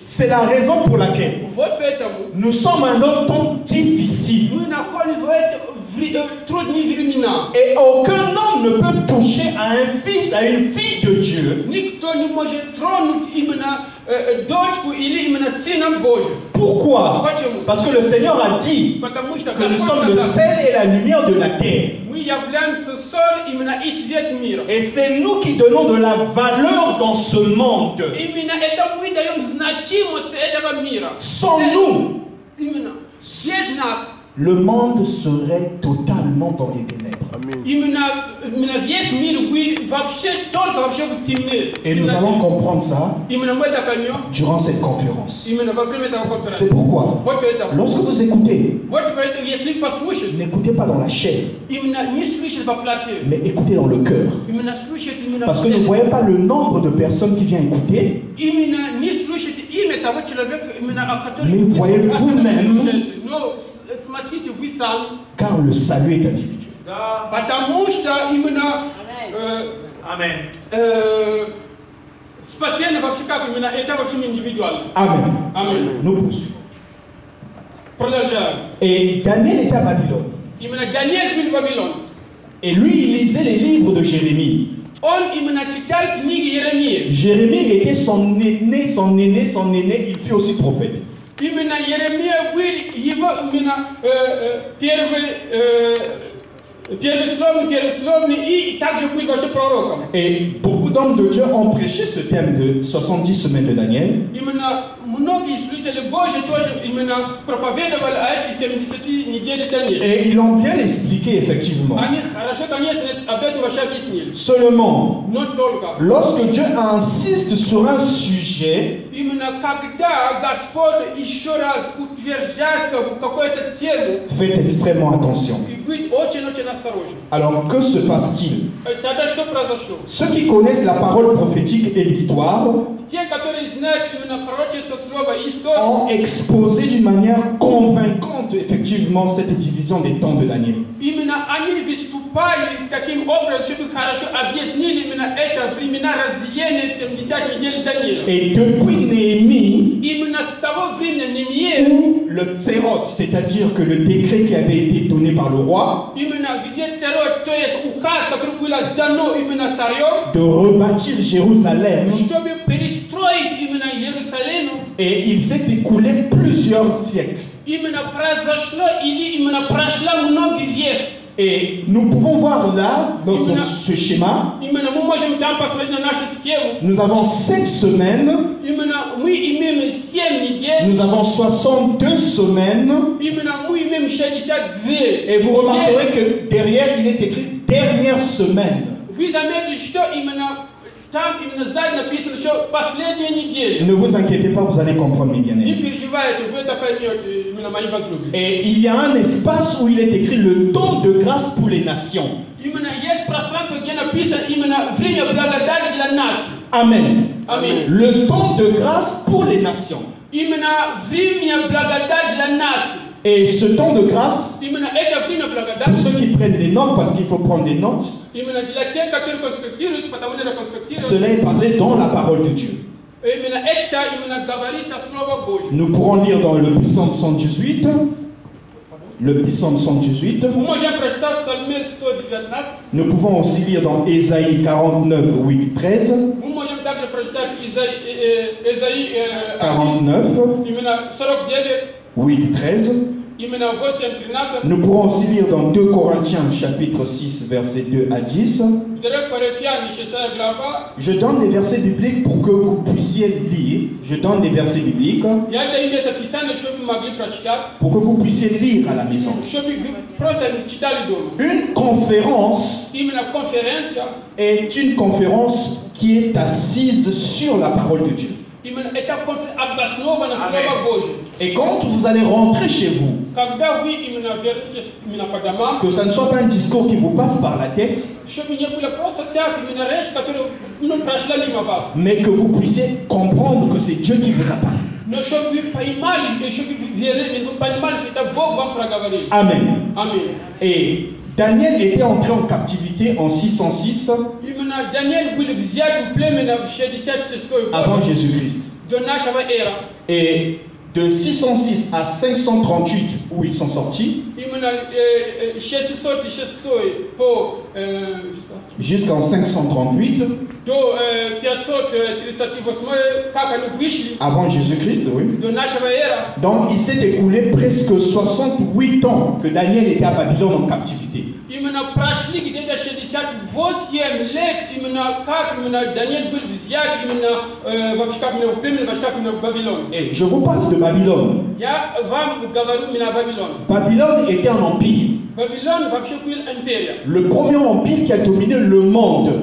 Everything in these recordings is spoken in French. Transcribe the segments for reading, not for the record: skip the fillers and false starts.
C'est la raison pour laquelle nous sommes dans un temps difficile. Et aucun homme ne peut toucher à un fils, à une fille de Dieu. Pourquoi? Parce que le Seigneur a dit que nous sommes le sel et la lumière de la terre. Et c'est nous qui donnons de la valeur dans ce monde. Sans nous, le monde serait totalement dans les ténèbres. Et nous allons comprendre ça durant cette conférence. C'est pourquoi, lorsque vous écoutez, n'écoutez pas dans la chair, mais écoutez dans le cœur. Parce que ne voyez pas le nombre de personnes qui viennent écouter, mais voyez vous-même, car le salut est individuel. Amen. Amen. Nous poursuivons. Et Daniel était à Babylone. Et lui, il lisait les livres de Jérémie. Jérémie était son aîné, il fut aussi prophète. Et beaucoup d'hommes de Dieu ont prêché ce thème de 70 semaines de Daniel. Et ils l'ont bien expliqué effectivement. Seulement, lorsque Dieu insiste sur un sujet, faites extrêmement attention. Alors, que se passe-t-il? Ceux qui connaissent la parole prophétique et l'histoire ont exposé d'une manière convaincante effectivement cette division des temps de Daniel. Et depuis Néhémie, où le Tserot, c'est-à-dire que le décret qui avait été donné par le roi de rebâtir Jérusalem, et il s'est écoulé plusieurs siècles. Et nous pouvons voir là, dans ce schéma, nous avons 7 semaines, nous avons 62 semaines, et vous remarquerez que derrière il est écrit dernière semaine. Ne vous inquiétez pas, vous allez comprendre, mes bien-aimés. Et il y a un espace où il est écrit le don de grâce pour les nations. Amen. Amen. Le don de grâce pour les nations. Et ce don de grâce, pour ceux qui prennent des notes, parce qu'il faut prendre des notes, cela est parlé dans la parole de Dieu. Nous pourrons lire dans le psaume 118. Le psaume 118. Nous pouvons aussi lire dans Ésaïe 49, 8, 13. 49, 8, 13. Nous pourrons aussi lire dans 2 Corinthiens chapitre 6 versets 2 à 10. Je donne les versets bibliques pour que vous puissiez lire. Je donne les versets bibliques pour que vous puissiez lire à la maison. Une conférence est une conférence qui est assise sur la parole de Dieu. Et quand vous allez rentrer chez vous, que ça ne soit pas un discours qui vous passe par la tête, mais que vous puissiez comprendre que c'est Dieu qui vous a parlé. Amen. Amen. Et Daniel était entré en captivité en 606. Avant Jésus-Christ. Et de 606 à 538 où ils sont sortis, jusqu'en 538, avant Jésus-Christ, oui. Donc il s'est écoulé presque 68 ans que Daniel était à Babylone en captivité. Et je vous parle de Babylone. Babylone était un empire. Le premier empire qui a dominé le monde.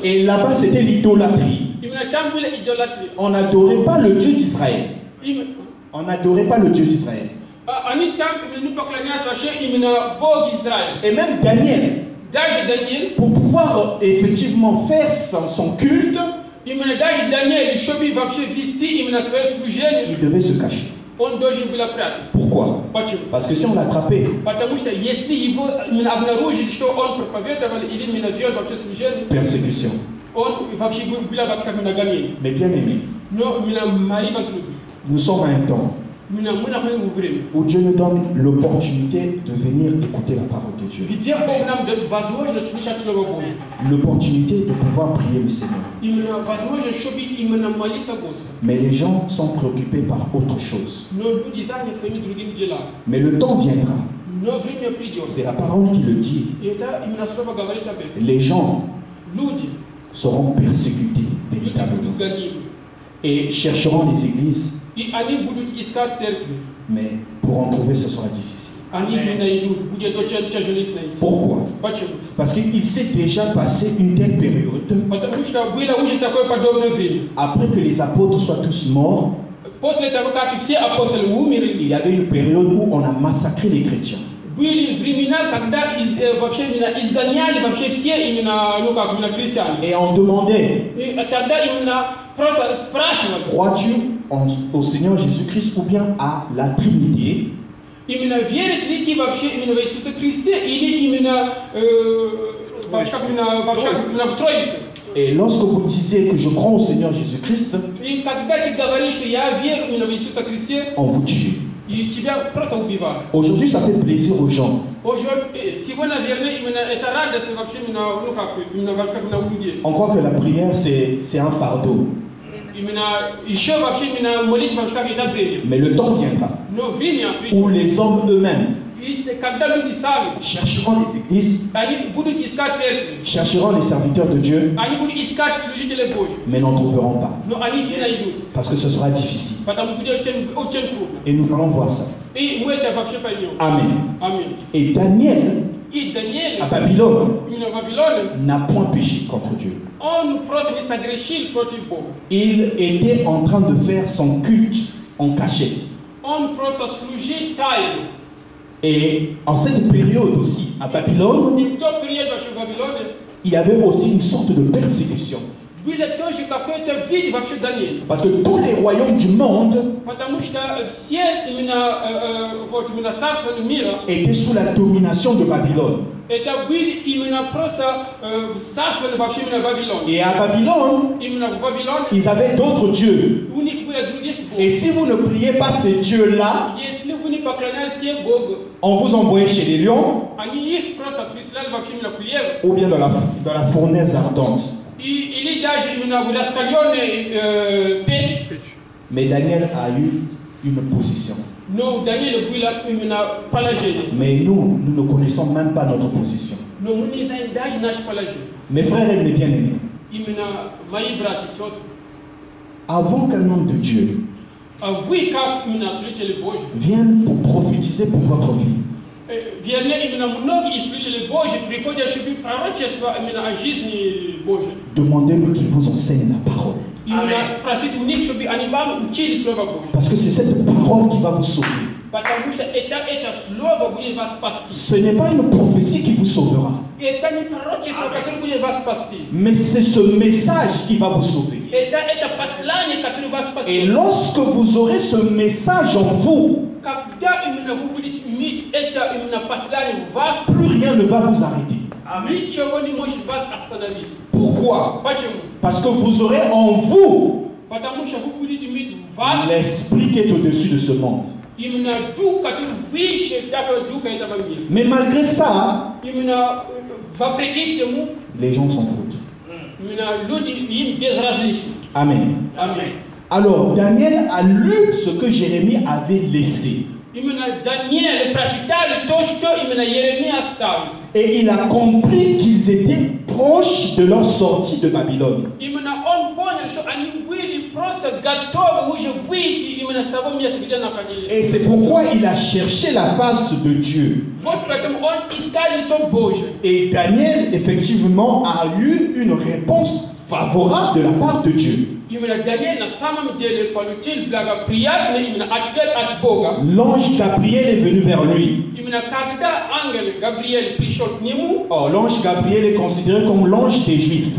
Et là-bas c'était l'idolâtrie. On n'adorait pas le Dieu d'Israël. On n'adorait pas le Dieu d'Israël. Et même Daniel, pour pouvoir effectivement faire son culte, il devait se cacher. Pourquoi? Parce que si on l'attrapait, persécution. Mais bien aimé, nous sommes à un temps où Dieu nous donne l'opportunité de venir écouter la parole de Dieu. L'opportunité de pouvoir prier le Seigneur. Mais les gens sont préoccupés par autre chose. Mais le temps viendra. C'est la parole qui le dit. Les gens seront persécutés véritablement et chercheront les églises. Mais pour en trouver, ce sera difficile. Pourquoi? Parce qu'il s'est déjà passé une telle période. Après que les apôtres soient tous morts, il y avait une période où on a massacré les chrétiens. Et on demandait, crois-tu au Seigneur Jésus-Christ ou bien à la Trinité? Et lorsque vous disiez que je crois au Seigneur Jésus-Christ, on vous tue. Aujourd'hui, ça fait plaisir aux gens. On croit que la prière, c'est un fardeau. Mais le temps viendra où les hommes eux-mêmes chercheront les églises, chercheront les serviteurs de Dieu, mais n'en trouveront pas. Parce que ce sera difficile. Et nous allons voir ça. Amen. Et Daniel, à Babylone, n'a point péché contre Dieu. Il était en train de faire son culte en cachette. Et en cette période aussi, à Babylone, il y avait aussi une sorte de persécution. Parce que tous les royaumes du monde étaient sous la domination de Babylone. Et à Babylone, ils avaient d'autres dieux. Et si vous ne priez pas ces dieux-là, on vous envoyait chez les lions ou bien dans la fournaise ardente. Mais Daniel a eu une position. Mais nous ne connaissons même pas notre position. Mes frères et mes bien-aimés, avant qu'un homme de Dieu vienne pour prophétiser pour votre vie, demandez-lui qu'il vous enseigne la parole. Parce que c'est cette parole qui va vous sauver. Ce n'est pas une prophétie qui vous sauvera. Mais c'est ce message qui va vous sauver. Et lorsque vous aurez ce message en vous, plus rien rien ne va vous arrêter. Pourquoi? Parce que vous aurez en vous l'esprit qui est au-dessus de ce monde. Mais malgré ça, les gens s'en foutent. Amen. Alors Daniel a lu ce que Jérémie avait laissé. Et il a compris qu'ils étaient proches de leur sortie de Babylone. Et c'est pourquoi il a cherché la face de Dieu. Et Daniel, effectivement, a eu une réponse favorable de la part de Dieu. L'ange Gabriel est venu vers lui. Oh, l'ange Gabriel est considéré comme l'ange des Juifs.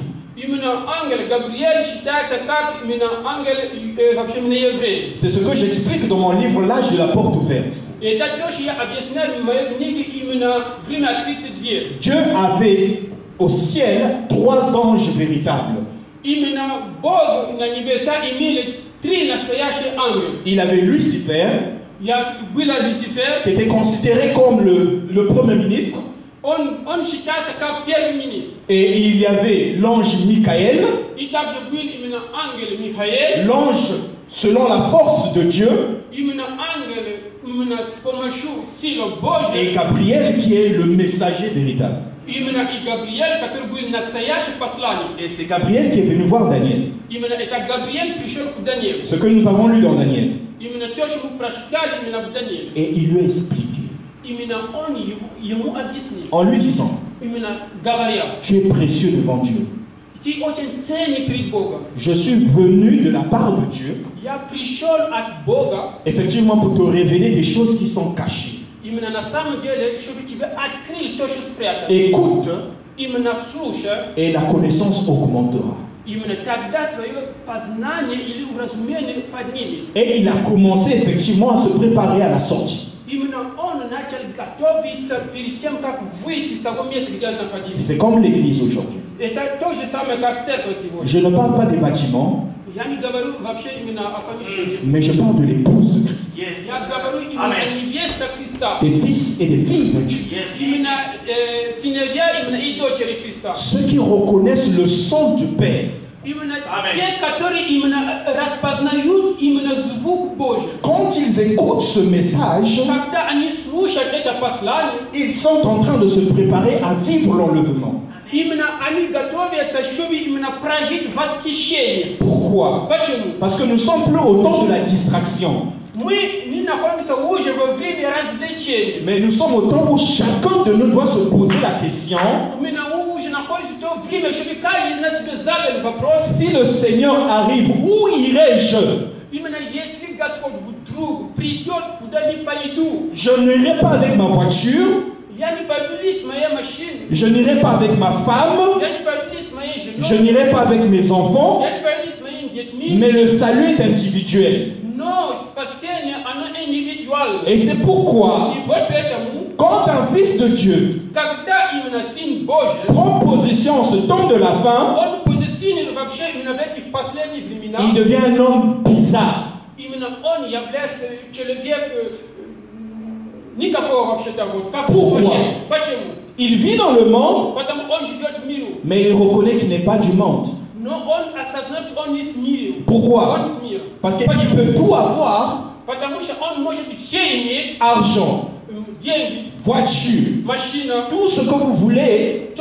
C'est ce que j'explique dans mon livre L'âge de la porte ouverte. Dieu avait au ciel 3 anges véritables. Il avait Lucifer, qui était considéré comme le premier ministre. Et il y avait l'ange Michael, l'ange selon la force de Dieu, et Gabriel qui est le messager véritable. Et c'est Gabriel qui est venu voir Daniel. Ce que nous avons lu dans Daniel. Et il lui a expliqué. En lui disant, tu es précieux devant Dieu. Je suis venu de la part de Dieu, effectivement pour te révéler des choses qui sont cachées. Écoute, et la connaissance augmentera. Et il a commencé effectivement à se préparer à la sortie. C'est comme l'église aujourd'hui. Je ne parle pas des bâtiments, mais je parle de l'épouse de Christ. Des fils et des filles de Dieu. Ceux qui reconnaissent le sang du Père. Quand ils écoutent ce message, ils sont en train de se préparer à vivre l'enlèvement. Pourquoi? Parce que nous sommes plus au temps de la distraction. Mais nous sommes au temps où chacun de nous doit se poser la question: si le Seigneur arrive, où irai-je? Je n'irai pas avec ma voiture. Je n'irai pas avec ma femme. Je n'irai pas avec mes enfants. Mais le salut est individuel. Et c'est pourquoi, quand un fils de Dieu prend position en ce temps de la fin, il devient un homme bizarre. Pourquoi? Il vit dans le monde, mais il reconnaît qu'il n'est pas du monde. Pourquoi? Parce qu'il peut tout avoir: argent, voiture, tout ce que vous voulez.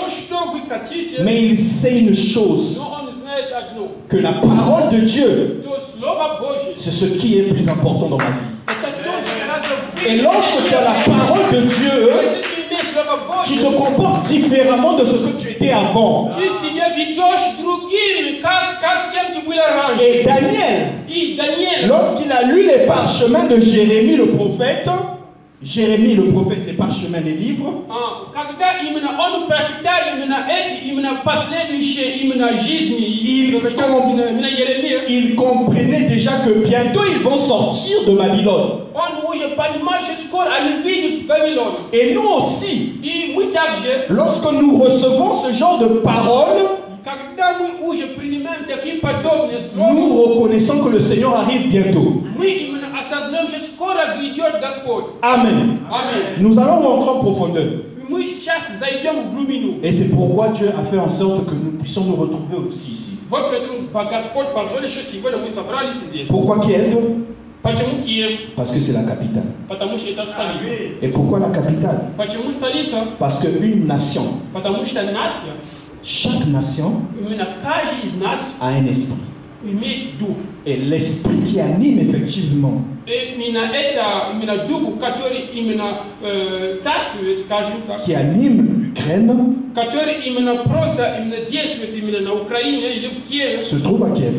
Mais il sait une chose, que la parole de Dieu, c'est ce qui est plus important dans ma vie. Et lorsque tu as la parole de Dieu, tu te comportes différemment de ce que tu étais avant. Et Daniel, lorsqu'il a lu les parchemins de Jérémie le prophète, les parchemins, les livres, il comprenait déjà que bientôt ils vont sortir de Babylone. Et nous aussi, lorsque nous recevons ce genre de paroles, nous reconnaissons que le Seigneur arrive bientôt. Amen. Nous allons rentrer en profondeur. Et c'est pourquoi Dieu a fait en sorte que nous puissions nous retrouver aussi ici. Pourquoi Kiev? Parce que c'est la capitale. Et pourquoi la capitale? Parce qu'une nation, chaque nation a un esprit. Et l'esprit qui anime effectivement, qui anime l'Ukraine, se trouve à Kiev.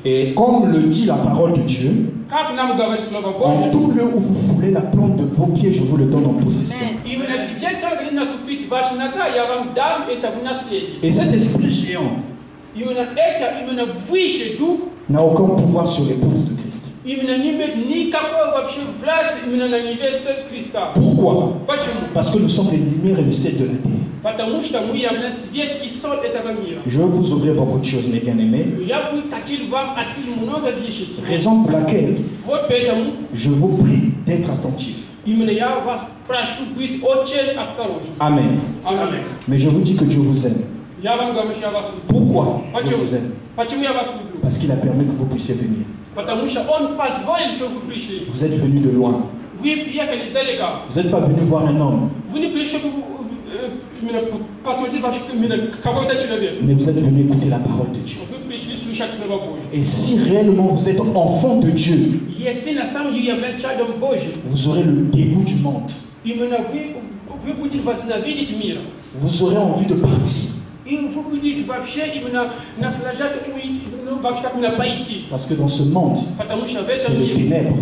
Et comme le dit la parole de Dieu, en tout lieu où vous foulez la plante de vos pieds, je vous le donne en possession. Et cet esprit géant n'a aucun pouvoir sur l'épouse de Christ. Pourquoi? Parce que nous sommes les lumières et le sel de la terre. Je vais vous ouvrir beaucoup de choses, mes bien-aimés. Raison pour laquelle je vous prie d'être attentifs. Amen. Mais je vous dis que Dieu vous aime. Pourquoi Dieu vous aime? Parce qu'il a permis que vous puissiez venir. Vous êtes venu de loin. Vous n'êtes pas venu voir un homme. Mais vous êtes venu écouter la parole de Dieu. Et si réellement vous êtes enfant de Dieu, vous aurez le dégoût du monde. Vous aurez envie de partir. Parce que dans ce monde, c'est les ténèbres.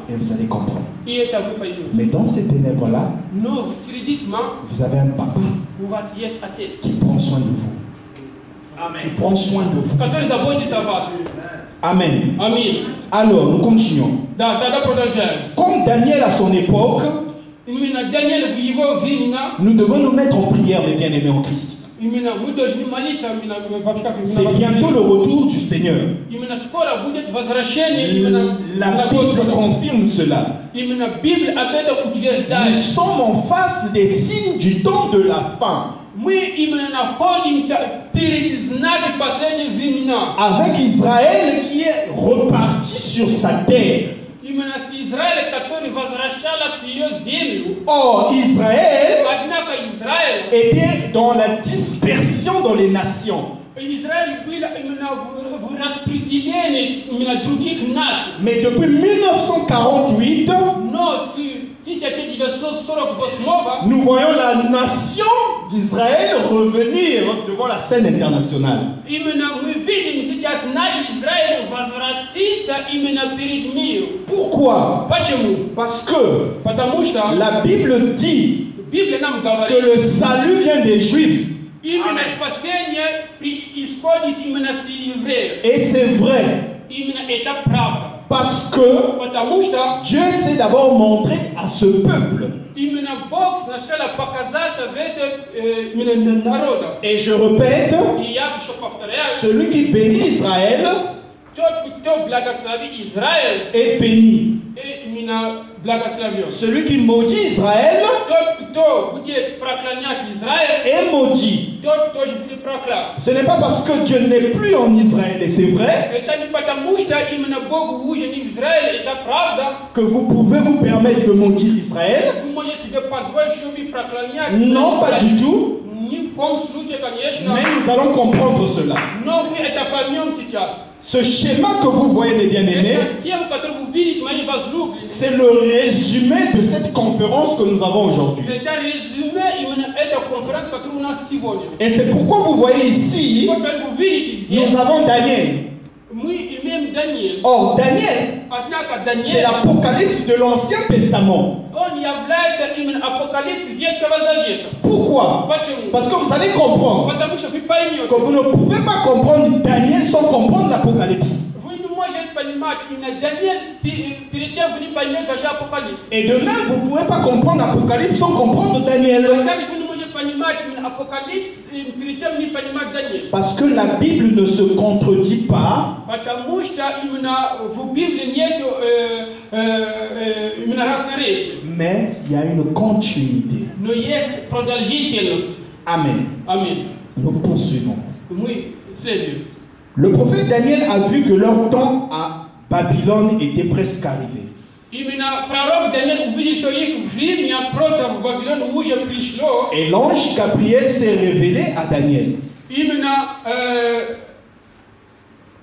Et vous allez comprendre. Mais dans ces ténèbres-là, vous avez un papa qui prend soin de vous. Qui prend soin de vous. Amen. Alors, nous continuons. Comme Daniel à son époque, nous devons nous mettre en prière, mes bien-aimés en Christ. C'est bientôt le retour du Seigneur. La Bible confirme cela. Nous sommes en face des signes du temps de la fin. Avec Israël qui est reparti sur sa terre. Or, Israël était dans la dispersion dans les nations. Mais depuis 1948, nous voyons la nation d'Israël revenir devant la scène internationale. Pourquoi? Parce que la Bible dit que le salut vient des Juifs. Et c'est vrai. Parce que Dieu s'est d'abord montré à ce peuple. Et je répète, celui qui bénit Israël est béni. Celui qui maudit Israël est maudit. Ce n'est pas parce que Dieu n'est plus en Israël, et c'est vrai, que vous pouvez vous permettre de maudire Israël. Non, pas du tout. Mais nous allons comprendre cela. Ce schéma que vous voyez, mes bien-aimés, c'est le résumé de cette conférence que nous avons aujourd'hui. Et c'est pourquoi vous voyez ici, nous avons Daniel. Or, Daniel, c'est l'Apocalypse de l'Ancien Testament. Pourquoi? Parce que vous allez comprendre que vous ne pouvez pas comprendre Daniel sans comprendre l'Apocalypse. Et de même, vous ne pouvez pas comprendre Apocalypse sans comprendre Daniel. Parce que la Bible ne se contredit pas. Mais il y a une continuité. Amen. Amen. Nous poursuivons. Le prophète Daniel a vu que leur temps à Babylone était presque arrivé. Et l'ange Gabriel s'est révélé à Daniel.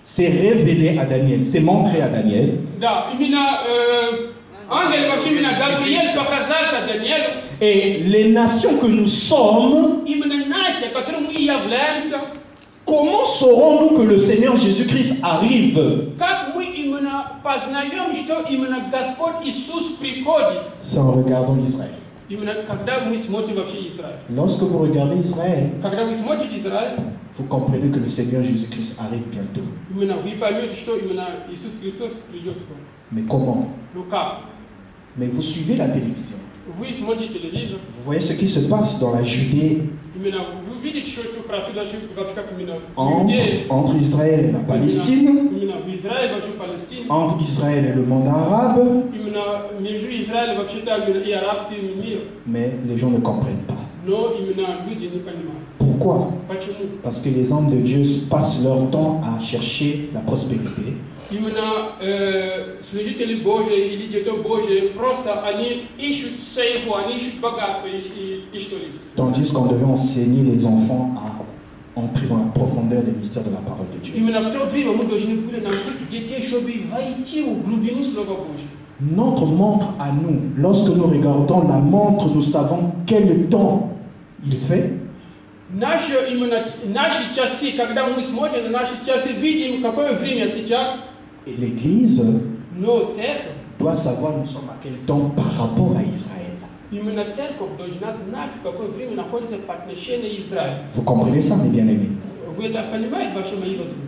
S'est révélé à Daniel, s'est montré à Daniel. Et les nations que nous sommes, comment saurons-nous que le Seigneur Jésus-Christ arrive? C'est en regardant Israël. Lorsque vous regardez Israël, vous comprenez que le Seigneur Jésus-Christ arrive bientôt. Mais comment? Mais vous suivez la télévision. Vous voyez ce qui se passe dans la Judée, entre Israël et la Palestine, entre Israël et le monde arabe. Mais les gens ne comprennent pas. Pourquoi? Parce que les hommes de Dieu passent leur temps à chercher la prospérité. Tandis qu'on devait enseigner les enfants à entrer dans la profondeur des mystères de la parole de Dieu. Notre montre à nous, lorsque nous regardons la montre, nous savons quel temps il fait. Et l'Église doit savoir nous sommes à quel temps par rapport à Israël. Vous comprenez ça, mes bien-aimés?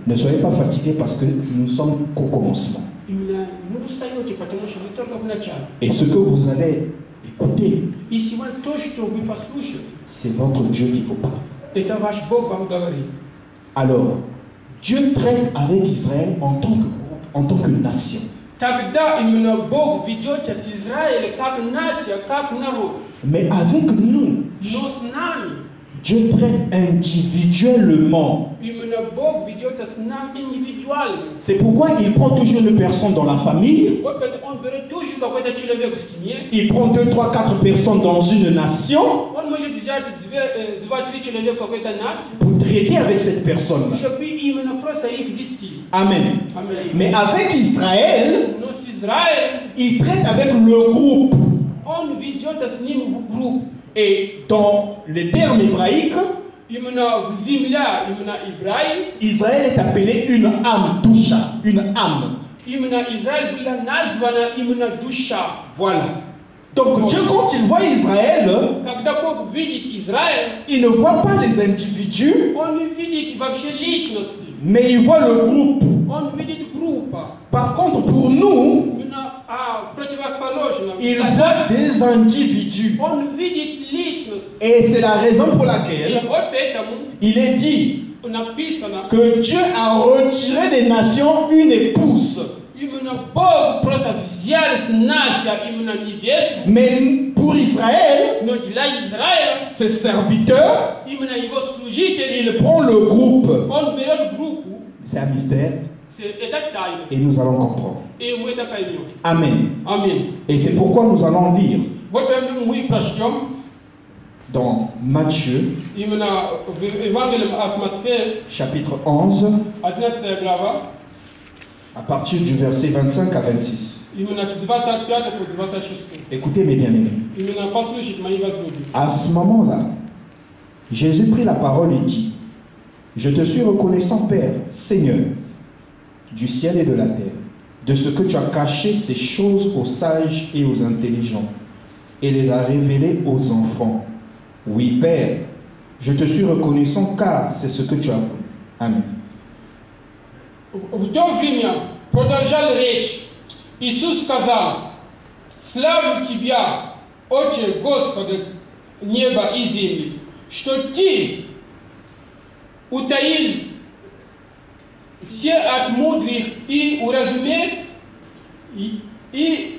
Ne soyez pas fatigués parce que nous sommes qu'au commencement. Et ce que vous allez écouter, c'est votre Dieu qui vous parle. Alors, Dieu traite avec Israël en tant que groupe, en tant que nation. Mais avec nous, Dieu traite individuellement. C'est pourquoi il prend toujours une personne dans la famille. Il prend 2, 3, 4 personnes dans une nation pour traiter avec cette personne. Amen. Mais avec Israël, il traite avec le groupe. Et dans les termes hébraïques, Israël est appelé une âme, doucha, une âme. Voilà. Donc Dieu, quand il voit Israël, il ne voit pas les individus, mais il voit le groupe. Par contre, pour nous, il voit des individus. Et c'est la raison pour laquelle il est dit que Dieu a retiré des nations une épouse. Mais pour Israël, ses serviteurs, il prend le groupe. C'est un mystère. Et nous allons comprendre. Amen. Et c'est pourquoi nous allons lire dans Matthieu, chapitre 11, à partir du verset 25 à 26. Écoutez mes bien-aimés. À ce moment-là, Jésus prit la parole et dit: Je te suis reconnaissant, Père, Seigneur, du ciel et de la terre, de ce que tu as caché ces choses aux sages et aux intelligents, et les as révélées aux enfants. Oui, Père, je te suis reconnaissant car c'est ce que tu as voulu. Amen. Продолжал речь. Иисус сказал: «Славлю Тебя, Отче, Господи неба и земли, что Ты утаил все от мудрых и уразумел, и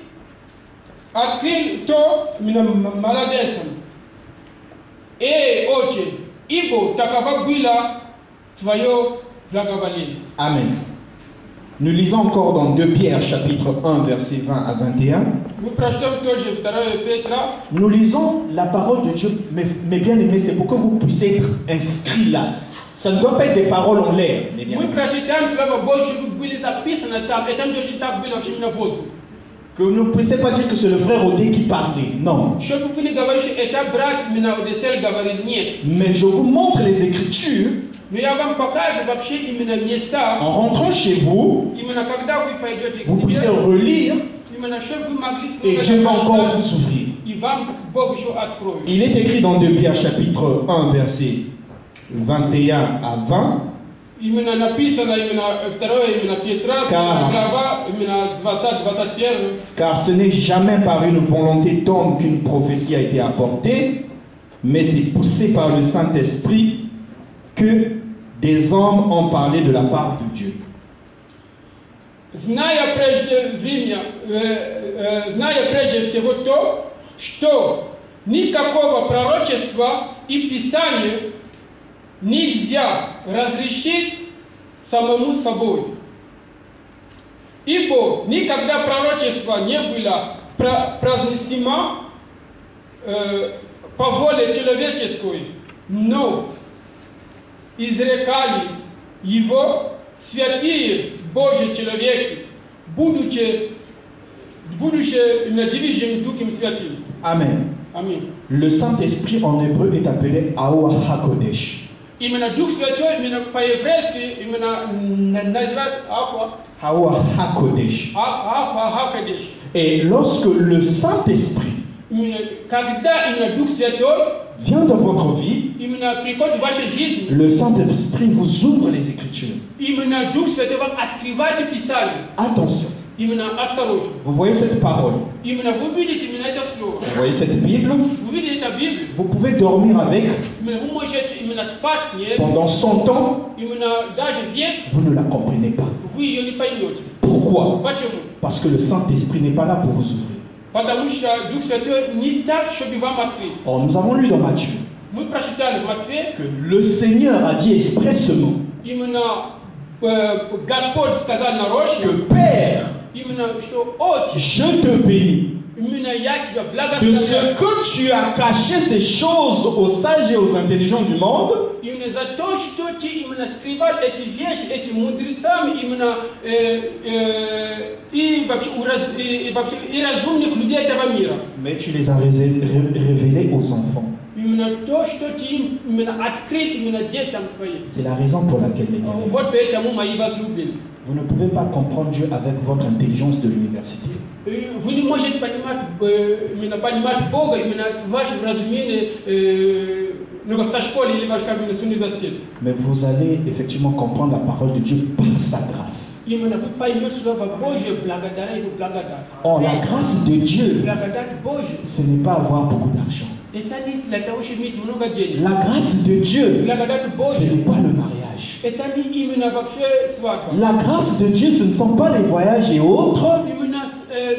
открыл то молодецам. Отче, ибо такова было Твое благоволение». Amen. Nous lisons encore dans 2 Pierre chapitre 1 verset 20 à 21. Nous lisons la parole de Dieu, mais bien aimés, c'est pour que vous puissiez être inscrits là. Ça ne doit pas être des paroles en l'air. Que vous ne puissiez pas dire que c'est le frère Odé qui parlait. Non. Mais je vous montre les Écritures. En rentrant chez vous, vous puissiez relire et Dieu va encore vous ouvrir. Il est écrit dans 2 Pierre chapitre 1 verset 21 à 20. Car ce n'est jamais par une volonté d'homme qu'une prophétie a été apportée, mais c'est poussé par le Saint-Esprit que des hommes ont parlé de la part de Dieu. Зная прежде всего то, что никакого пророчества и писания нельзя разрешить самому собой. Ибо никогда пророчество не было произнесено по воле человеческой, но изрекали его святые Божьи человеки, будучи движим Духом Святым. Amen. Amen. Le Saint-Esprit en hébreu est appelé Aoua HaKodesh. Именно Дух Святой, именно по-еврейски, именно называется Aoua HaKodesh. HaKodesh. Et lorsque le Saint-Esprit когда именно Дух Святой vient dans votre vie, именно приходит в вашей жизни, le Saint-Esprit vous ouvre les Écritures. Именно Дух Святой вам открывает Писание. Attention. Именно осторожно. Vous voyez cette parole. Именно вы видите именно это слово. Vous voyez cette Bible. Vous видите эту Библию. Vous pouvez dormir avec. Вы можете именно спать с ней. Pendant 100 ans. Именно даже век. Vous ne la comprenez pas. Вы ее не поймете. Pourquoi? Почему? Parce que le Saint-Esprit n'est pas là pour vous ouvrir. Потому что Дух Святой не так, чтобы вам открыть. Or, nous avons lu dans Matthieu Мы прочитали в Матфея, que le Seigneur a dit expressément именно Господь сказал нарочно, que Père, именно что Отец, je te bénis именно я тебя de благословляю. ce que tu as caché ces choses aux sages et aux intelligents du monde. Именно за то, что ты именно скрывал эти вещи, эти мудрецам, именно и вообще и разумных людей этого мира. Mais tu les as révélés aux enfants. Именно то, что ты именно открыл именно детям твоим. C'est la raison pour laquelle Вот поэтому мои возлюбленные. Vous ne pouvez pas comprendre Dieu avec votre intelligence de l'université. Вы не можете понимать Бога именно с вашим разумением, со школы или с университета. Mais vous allez effectivement comprendre la parole de Dieu par sa grâce. Именно вы поймете слово Божье благодаря Его благодати. Or, la grâce de Dieu, благодать Божья, ce n'est pas avoir beaucoup d'argent. Это не для того, чтобы иметь много денег. La grâce de Dieu, благодать Божья, ce n'est pas le mariage. Это не именно вообще свадьба. La grâce de Dieu, ce ne sont pas les voyages et autres. Именно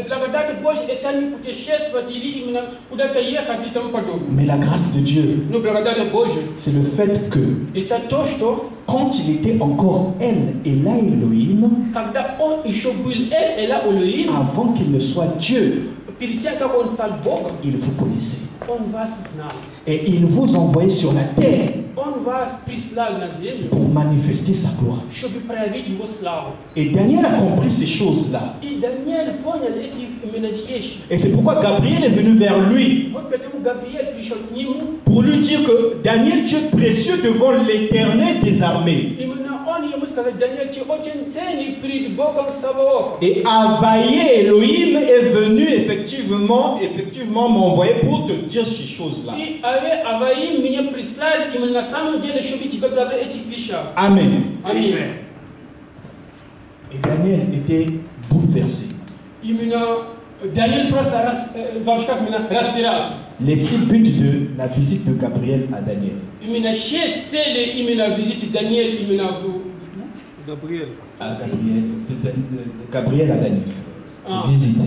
благодать Божья, это не путешествовать или именно куда-то ехать и тому подобное. Mais la grâce de Dieu, Но благодать Божья, c'est le fait que это то, что quand il était encore El Elah Elohim, когда он еще был Эль Эла Элохим, avant qu'il ne soit Dieu, перед тем, как он стал Богом, il vous connaissait. Он вас знал. Et il vous envoyait sur la terre Он вас прислал на землю, pour manifester sa gloire. чтобы проявить его славу. Et Daniel a compris ces choses-là. И Даниэль понял эти именно вещи. Et c'est pourquoi Gabriel est venu vers lui Вот поэтому Гавриэль пришел к нему, pour lui dire que Daniel, tu es précieux devant l'Éternel des armées. именно он ему сказал: Даниэль, ты очень ценный перед Богом Саваофа. Et Avaïe Elohim est venu effectivement m'envoyer pour te dire ces choses-là. И Аваим меня прислали именно на самом деле, чтобы тебе говорить этих вещах. Amen. Аминь. Et Daniel était bouleversé. Les 6 buts de la visite de Gabriel à Daniel. Gabriel à Daniel. Visite.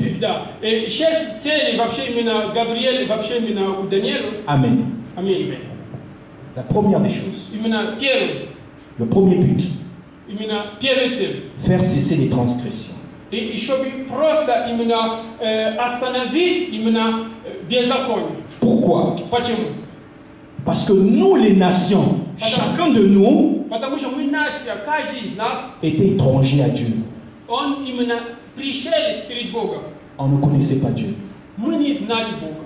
Amen. La première des choses. Le premier but. Faire cesser les transgressions. Pourquoi? Parce que nous, les nations, chacun de nous était étranger à Dieu. On ne connaissait pas Dieu.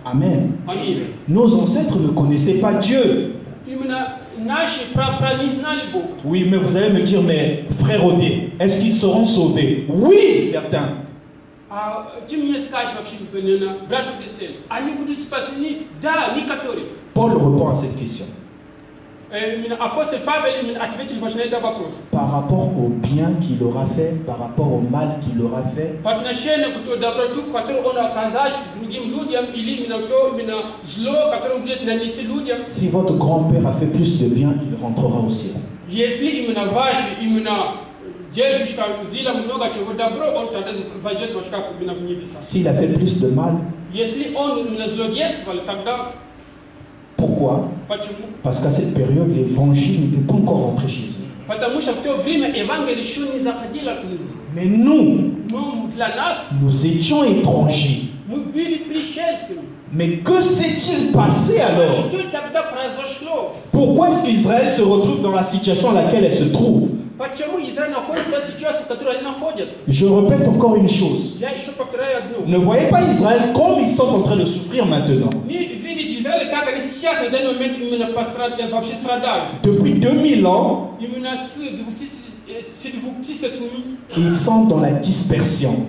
Amen. Nos ancêtres ne connaissaient pas Dieu. Oui, mais vous allez me dire, mais frère Odé, est-ce qu'ils seront sauvés? Oui, certains. Paul répond à cette question. Par rapport au bien qu'il aura fait, par rapport au mal qu'il aura fait. Si votre grand-père a fait plus de bien, il rentrera au ciel. S'il a fait plus de mal, pourquoi? Parce qu'à cette période, l'évangile n'était pas encore rentré chez eux. Mais nous étions étrangers. Mais que s'est-il passé alors? Pourquoi est-ce qu'Israël se retrouve dans la situation dans laquelle elle se trouve? Je répète encore une chose. Ne voyez pas Israël comme ils sont en train de souffrir maintenant. Depuis 2000 ans, ils sont dans la dispersion.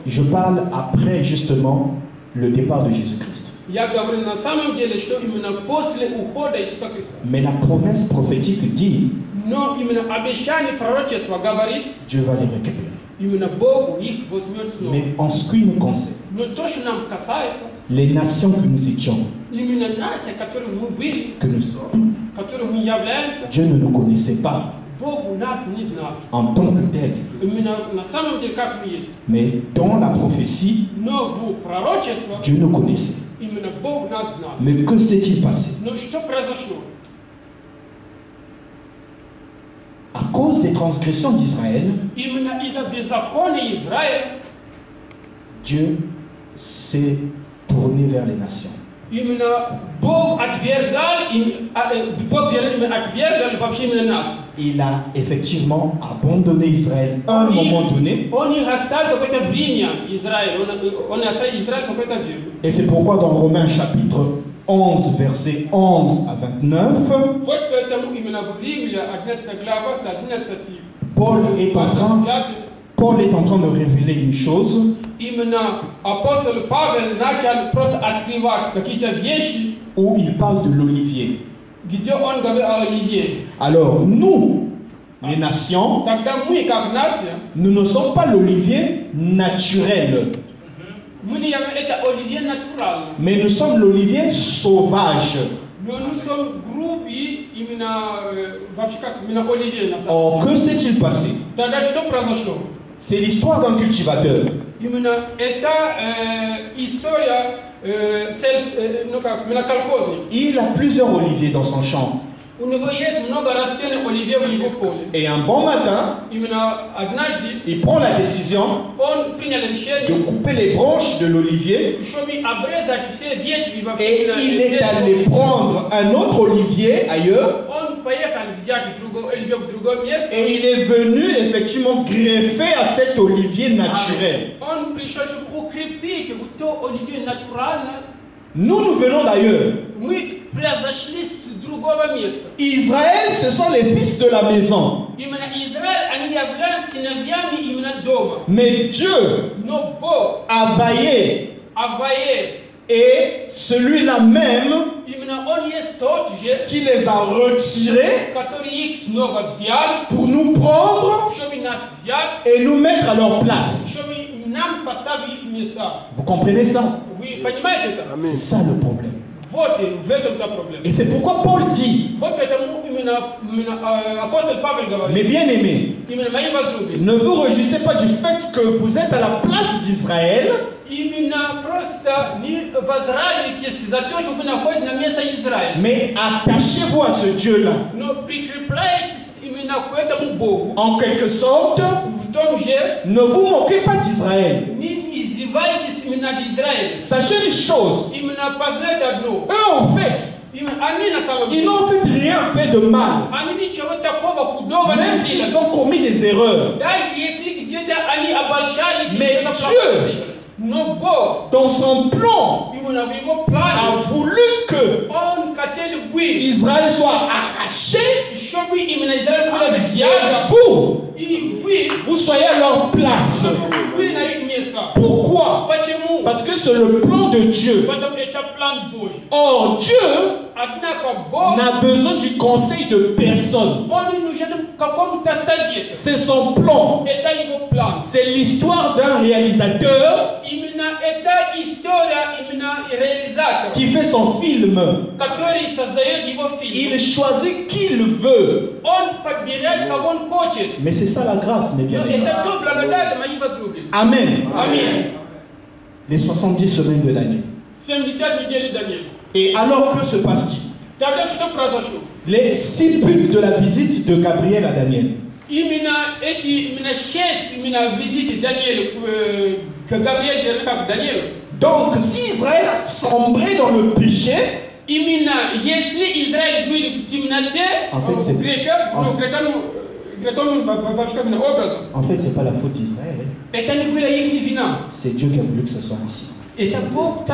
Je parle après justement le départ de Jésus-Christ. Mais la promesse prophétique dit, Dieu va les récupérer. Mais en ce qui nous concerne, les nations que nous étions, que nous sommes, Dieu ne nous connaissait pas en tant que tel. Mais dans la prophétie, Dieu nous connaissait. Mais que s'est-il passé? À cause des transgressions d'Israël, Dieu s'est tourné vers les nations. Il a effectivement abandonné Israël à un moment donné. Et c'est pourquoi dans Romains chapitre 11, versets 11 à 29, Paul est en train de révéler une chose. Où il parle de l'olivier. Alors nous, les nations, nous ne sommes pas l'olivier naturel. Mais nous sommes l'olivier sauvage. Or, que s'est-il passé? C'est l'histoire d'un cultivateur. Il a plusieurs oliviers dans son champ. Et un bon matin, il prend la décision de couper les branches de l'olivier. Et il est allé prendre un autre olivier ailleurs. Et il est venu effectivement greffer à cet olivier naturel. Nous venons d'ailleurs. Israël, ce sont les fils de la maison. Mais Dieu a vaillé. Et celui-là même qui les a retirés pour nous prendre et nous mettre à leur place. Vous comprenez ça? C'est ça le problème. Et c'est pourquoi Paul dit, mais bien aimés, ne vous réjouissez pas du fait que vous êtes à la place d'Israël, mais attachez-vous à ce Dieu-là. En quelque sorte, ne vous moquez pas d'Israël. Sachez une chose, eux en fait, ils n'ont fait rien fait de mal, même s'ils ont commis des erreurs. Mais Dieu, dans son plan, a voulu que Israël soit arraché, vous soyez à leur place. Pourquoi? Parce que c'est le plan de Dieu. Or, Dieu n'a besoin du conseil de personne. C'est son plan. C'est l'histoire d'un réalisateur qui fait son film. Il choisit qui il veut. Mais c'est ça la grâce, mes bien-aimés. Amen. Les 70 semaines de l'année. Et alors, que se passe-t-il? Les 6 buts de la visite de Gabriel à Daniel. Donc, si Israël a sombré dans le péché, en fait, c'est pas la faute d'Israël. C'est Dieu qui a voulu que ce soit ainsi. Pour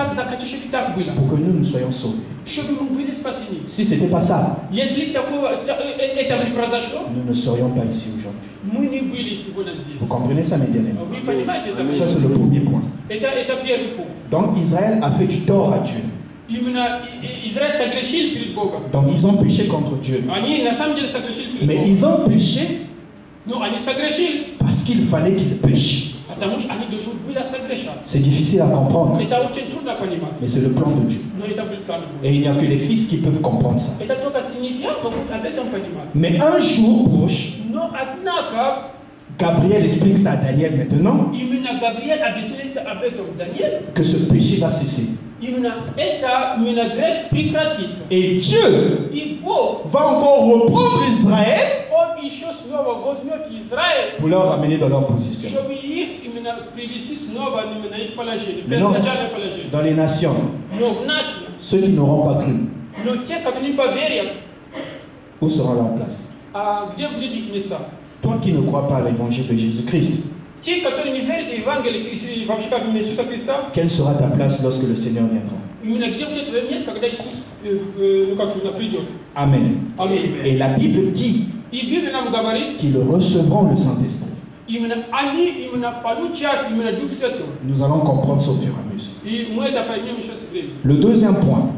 que nous soyons sauvés. Si ce n'était pas ça, nous ne serions pas ici aujourd'hui. Vous comprenez ça, mes bien-aimés? Ça, c'est le premier point. Donc, Israël a fait du tort à Dieu. Donc, ils ont péché contre Dieu. Mais ils ont péché parce qu'il fallait qu'ils péchent. C'est difficile à comprendre, mais c'est le plan de Dieu. Et il n'y a que les fils qui peuvent comprendre ça. Mais un jour proche, Gabriel explique ça à Daniel maintenant, que ce péché va cesser. Et Dieu va encore reprendre Israël pour leur ramener dans leur position. Maintenant, dans les nations, ceux qui n'auront pas cru, où sera leur place? Toi qui ne crois pas à l'évangile de Jésus-Christ, quelle sera ta place lorsque le Seigneur viendra? Amen. Et la Bible dit qu'ils recevront le Saint-Esprit. Nous allons comprendre ça au fur et à mesure. Le deuxième point.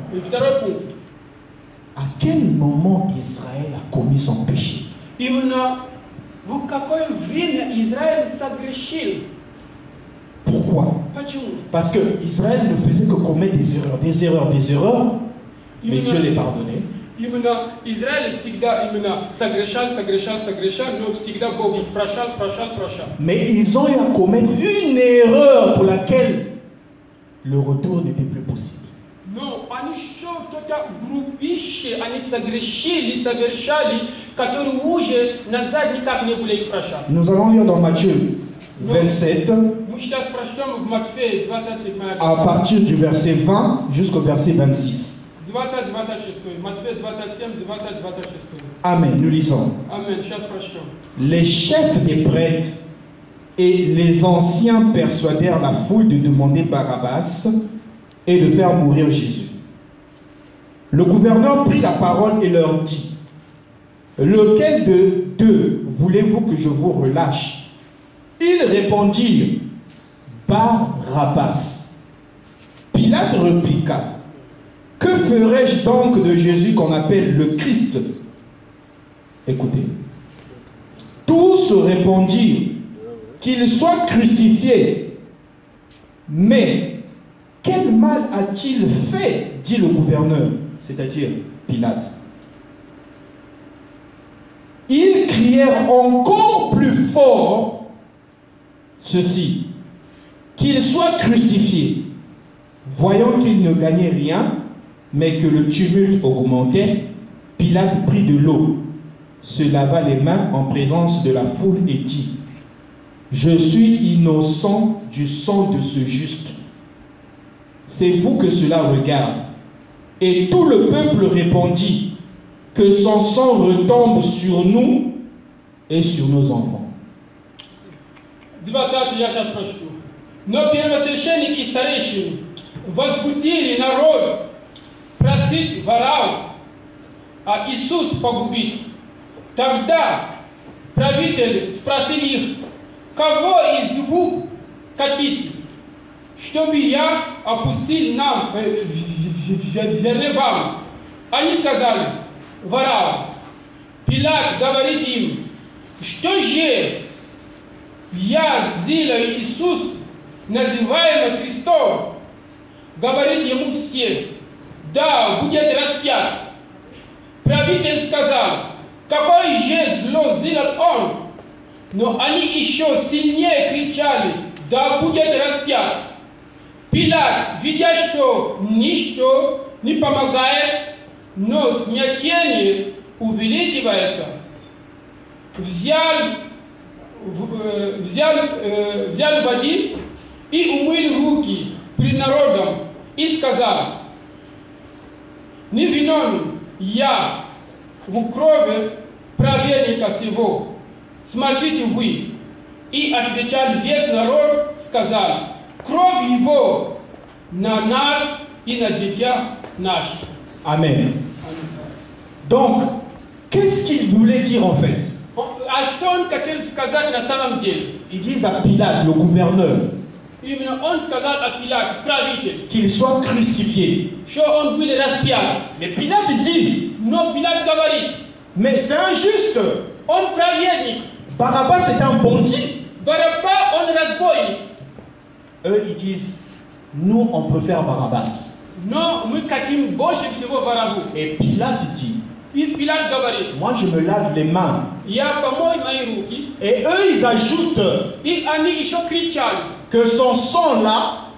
À quel moment Israël a commis son péché? Pourquoi? Parce que Israël ne faisait que commettre des erreurs, mais Dieu les pardonnait. Mais ils ont eu à commettre une erreur pour laquelle le retour n'était plus possible. Nous allons lire dans Matthieu 27, à partir du verset 20 jusqu'au verset 26. Amen, nous lisons. Les chefs des prêtres et les anciens persuadèrent la foule de demander Barabbas et de faire mourir Jésus. Le gouverneur prit la parole et leur dit: lequel de deux voulez-vous que je vous relâche? Ils répondirent: Barabbas. Pilate répliqua: Que ferais-je donc de Jésus qu'on appelle le Christ? Écoutez. Tous répondirent qu'il soit crucifié. Mais quel mal a-t-il fait, dit le gouverneur, c'est-à-dire Pilate. Ils crièrent encore plus fort ceci, qu'il soit crucifié. Voyant qu'il ne gagnait rien, mais que le tumulte augmentait, Pilate prit de l'eau, se lava les mains en présence de la foule et dit: je suis innocent du sang de ce juste. C'est vous que cela regarde. Et tout le peuple répondit: que son sang retombe sur nous et sur nos enfants. Но первосвященники и старейшины возбудили народ просить воров, а Иисус погубить. Тогда правитель спросил их: кого из двух хотите, чтобы я опустил нам вам? Они сказали: воров. Пилат говорит им: что же я сделаю, Иисус, называемый Христом? Говорит ему все: да, будет распят. Правитель сказал: какое же зло сделал он? Но они еще сильнее кричали: да будет распят. Пилат, видя, что ничто не помогает, но смятение увеличивается, взял воды и умыл руки пред народом и сказал: не виновен я в крови праведника сего, смотрите вы. И отвечал весь народ, сказал: кровь его на нас и на детях наших. Amen. Donc, qu'est-ce qu'il voulait dire en fait? Ils disent à Pilate, le gouverneur, qu'il soit crucifié. Mais Pilate dit: mais c'est injuste. Barabbas c'est un bandit. Eux ils disent: nous on préfère Barabbas. Et Pilate dit: moi je me lave les mains. Et eux ils ajoutent que son sang là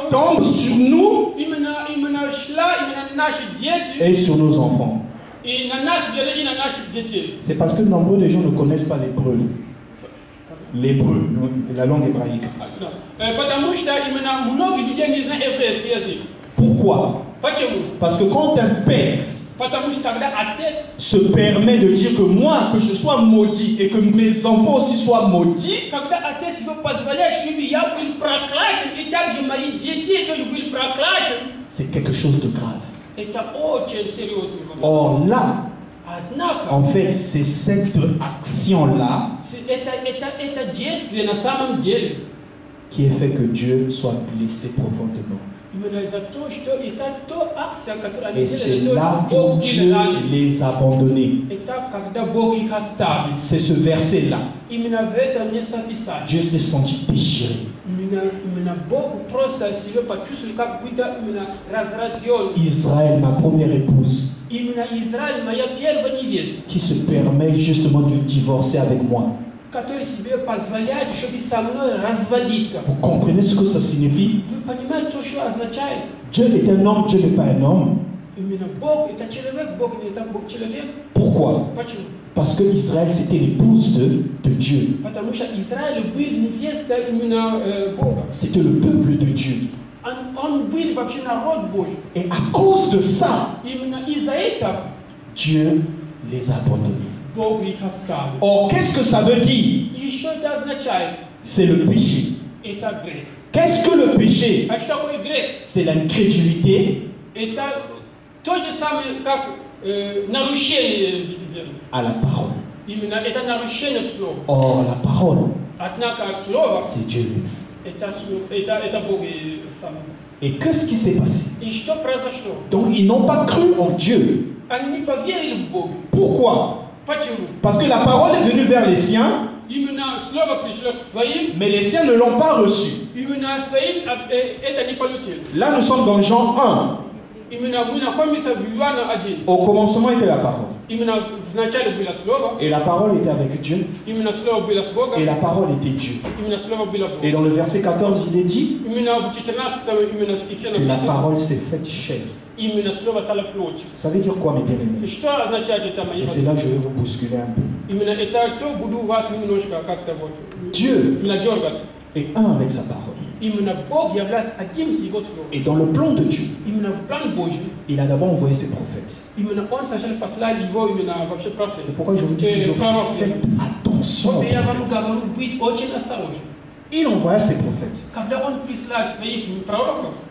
tombe sur nous et sur nos enfants. C'est parce que nombreux de gens ne connaissent pas l'hébreu. L'hébreu, la langue hébraïque. Pourquoi? Parce que quand un père se permet de dire que moi, que je sois maudit et que mes enfants aussi soient maudits, c'est quelque chose de grave. Or là, en fait, c'est cette action-là qui a fait que Dieu soit blessé profondément. Et c'est là que Dieu les a abandonnés. C'est ce verset-là. Dieu s'est senti déchiré. Israël, ma première épouse, qui se permet justement de divorcer avec moi. Vous comprenez ce que ça signifie? Dieu est un homme, Dieu n'est pas un homme. Pourquoi? Parce que Israël c'était l'épouse de Dieu. C'était le peuple de Dieu. Et à cause de ça, Dieu les a abandonnés. Or, qu'est-ce que ça veut dire? C'est le péché. Qu'est-ce que le péché? C'est l'incrédulité à la parole. Or, la parole, c'est Dieu lui-même. Et qu'est-ce qui s'est passé? Donc ils n'ont pas cru en Dieu. Pourquoi? Parce que la parole est venue vers les siens, mais les siens ne l'ont pas reçue. Là nous sommes dans Jean 1. Au commencement était la parole. Et la parole était avec Dieu. Et la parole était Dieu. Et dans le verset 14, il est dit que la parole s'est faite chair. Ça veut dire quoi, mes bien-aimés? Et c'est là que je vais vous bousculer un peu. Dieu est un avec sa parole. Et dans le plan de Dieu, il a d'abord envoyé ses prophètes. C'est pourquoi je vous dis toujours, faites attention. Il envoya ses prophètes.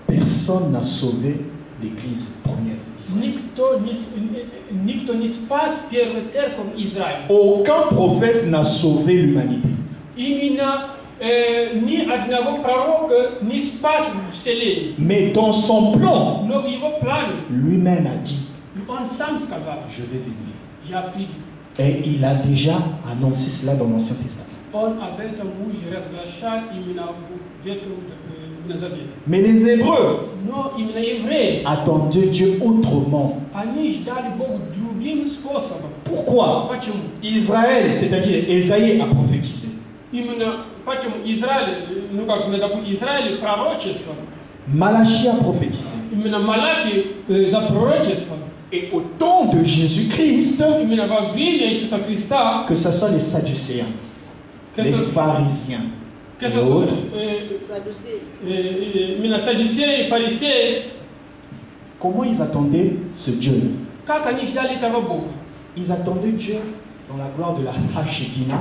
Personne n'a sauvé l'église première. Aucun prophète n'a sauvé l'humanité. Mais dans son plan, lui-même a dit, je vais venir. Et il a déjà annoncé cela dans l'Ancien Testament. Mais les Hébreux attendaient Dieu autrement. Pourquoi? Israël, c'est-à-dire Ésaïe, a prophétisé. Malachie a prophétisé. Et au temps de Jésus-Christ, que ce soit les Sadducéens, les pharisiens, les autres, comment ils attendaient ce Dieu? Ils attendaient Dieu dans la gloire de la Hashekina.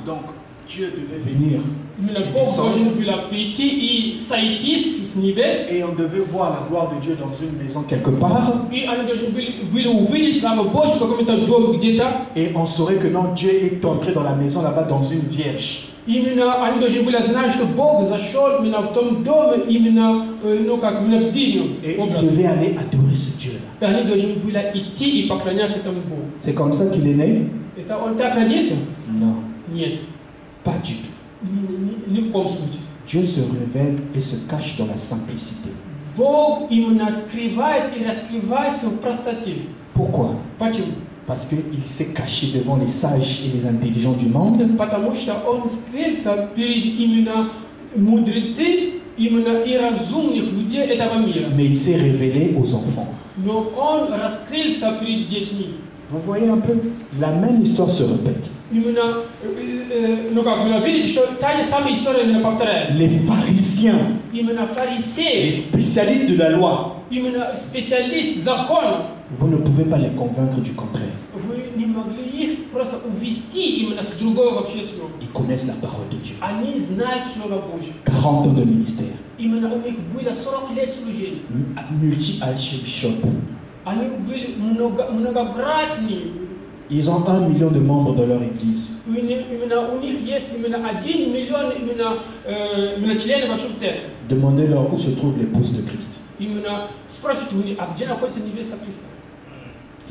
Donc Dieu devait venir et descendre. Et on devait voir la gloire de Dieu dans une maison quelque part. Et on saurait que non, Dieu est entré dans la maison là-bas dans une vierge. Et il devait aller adorer ce Dieu-là. C'est comme ça qu'il est né? Non. Pas du tout. Dieu se révèle et se cache dans la simplicité. Pourquoi? Parce qu'il s'est caché devant les sages et les intelligents du monde. Mais il s'est révélé aux enfants. Vous voyez un peu, la même histoire se répète. Les pharisiens, les spécialistes de la loi, vous ne pouvez pas les convaincre du contraire. Ils connaissent la parole de Dieu. 40 ans de ministère. Multi-archbishop. Ils ont 1 million de membres dans leur église. Demandez-leur où se trouvent les l'épouse de Christ. Ils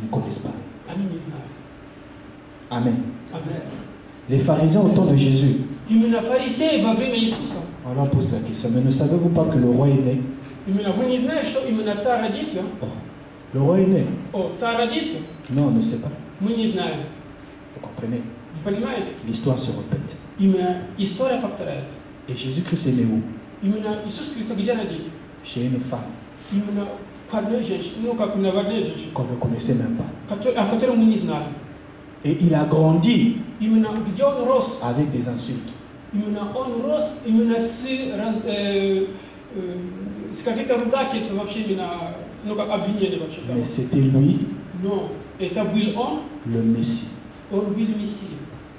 ne connaissent pas. Amen. Les pharisiens au temps de Jésus. On leur pose la question, mais ne savez-vous pas que le roi est né? Le roi est né. Non, on ne sait pas. Vous comprenez? L'histoire se répète. Et Jésus-Christ est né où? Chez une femme qu'on ne connaissait même pas. Et il a grandi avec des insultes. Mais c'était lui, le Messie,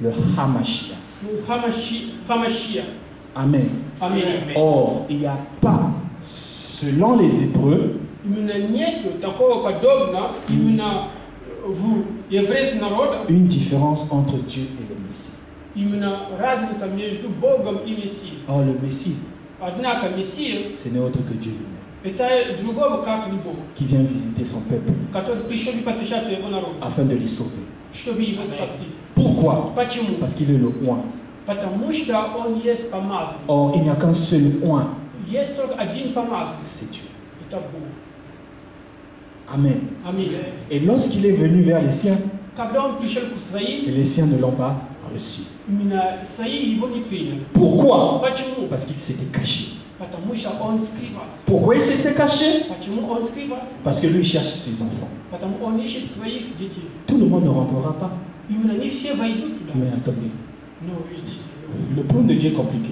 le Hamashiach. Amen. Or, il n'y a pas, selon les Hébreux, une différence entre Dieu et le Messie. Or le Messie, ce n'est autre que Dieu lui-même, qui vient visiter son peuple afin de les sauver. Pourquoi? Parce qu'il est le oint. Or, il n'y a qu'un seul oint. C'est Dieu. Amen. Et lorsqu'il est venu vers les siens, les siens ne l'ont pas reçu. Pourquoi? Parce qu'il s'était caché. Pourquoi il s'était caché? Parce que lui cherche ses enfants. Tout le monde ne rentrera pas. Mais attendez. Le plan de Dieu est compliqué.